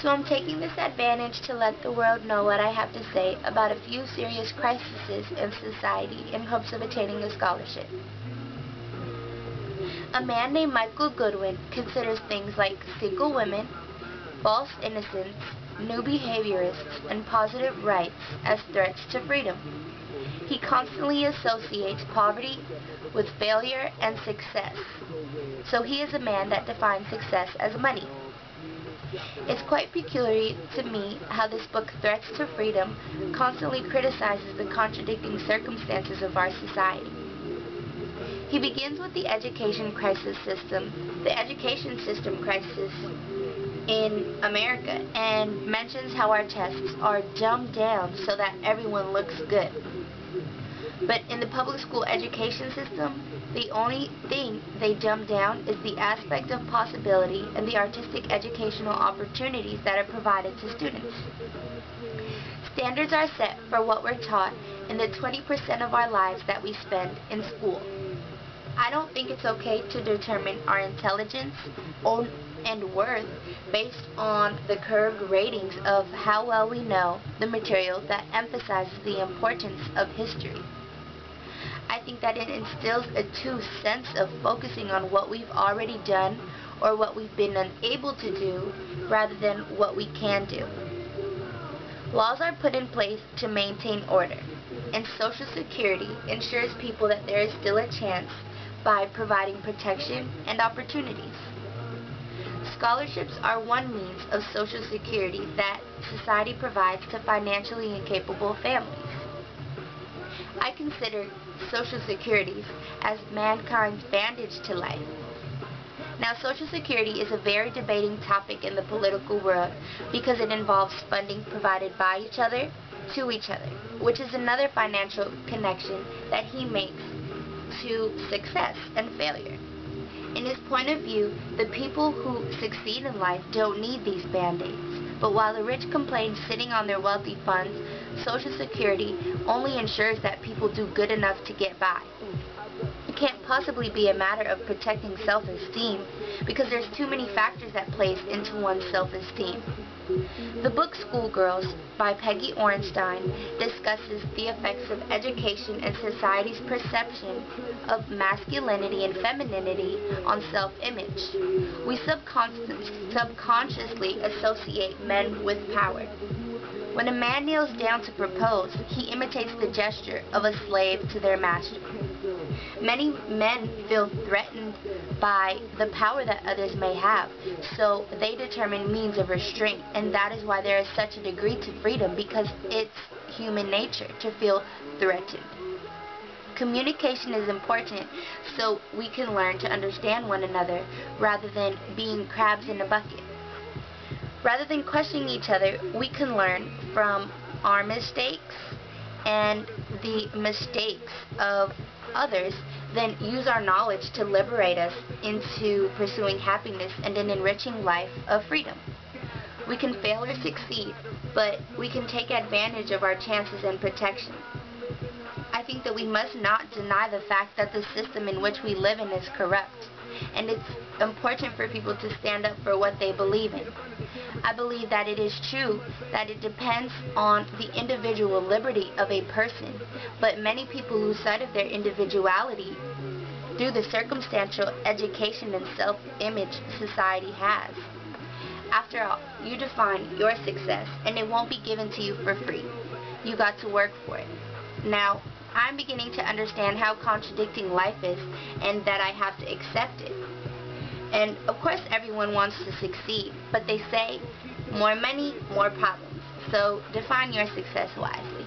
So I'm taking this advantage to let the world know what I have to say about a few serious crises in society in hopes of attaining a scholarship. A man named Michael Goodwin considers things like single women, false innocence, new behaviorists, and positive rights as threats to freedom. He constantly associates poverty with failure and success. So he is a man that defines success as money. It's quite peculiar to me how this book, Threats to Freedom, constantly criticizes the contradicting circumstances of our society. He begins with the education system crisis in America, and mentions how our tests are dumbed down so that everyone looks good. But in the public school education system, the only thing they dumb down is the aspect of possibility and the artistic educational opportunities that are provided to students. Standards are set for what we're taught in the 20% of our lives that we spend in school. I don't think it's okay to determine our intelligence and worth based on the curved ratings of how well we know the material that emphasizes the importance of history. I think that it instills a true sense of focusing on what we've already done or what we've been unable to do rather than what we can do. Laws are put in place to maintain order, and Social Security ensures people that there is still a chance by providing protection and opportunities. Scholarships are one means of Social Security that society provides to financially incapable families. I consider Social Security as mankind's bandage to life. Now, Social Security is a very debating topic in the political world because it involves funding provided by each other to each other, which is another financial connection that he makes to success and failure. In his point of view, the people who succeed in life don't need these band-aids. But while the rich complain sitting on their wealthy funds, Social Security only ensures that people do good enough to get by. It can't possibly be a matter of protecting self-esteem because there's too many factors that plays into one's self-esteem. The book Schoolgirls by Peggy Orenstein discusses the effects of education and society's perception of masculinity and femininity on self-image. We subconsciously associate men with power. When a man kneels down to propose, he imitates the gesture of a slave to their master. Many men feel threatened by the power that others may have, so they determine means of restraint, and that is why there is such a degree to freedom, because it's human nature to feel threatened. Communication is important so we can learn to understand one another rather than being crabs in a bucket. Rather than questioning each other, we can learn from our mistakes and the mistakes of others, then use our knowledge to liberate us into pursuing happiness and an enriching life of freedom. We can fail or succeed, but we can take advantage of our chances and protection. I think that we must not deny the fact that the system in which we live in is corrupt, and it's important for people to stand up for what they believe in. I believe that it is true that it depends on the individual liberty of a person, but many people lose sight of their individuality through the circumstantial education and self-image society has. After all, you define your success, and it won't be given to you for free. You got to work for it. Now, I'm beginning to understand how contradicting life is, and that I have to accept it. And of course everyone wants to succeed, but they say more money, more problems. So define your success wisely.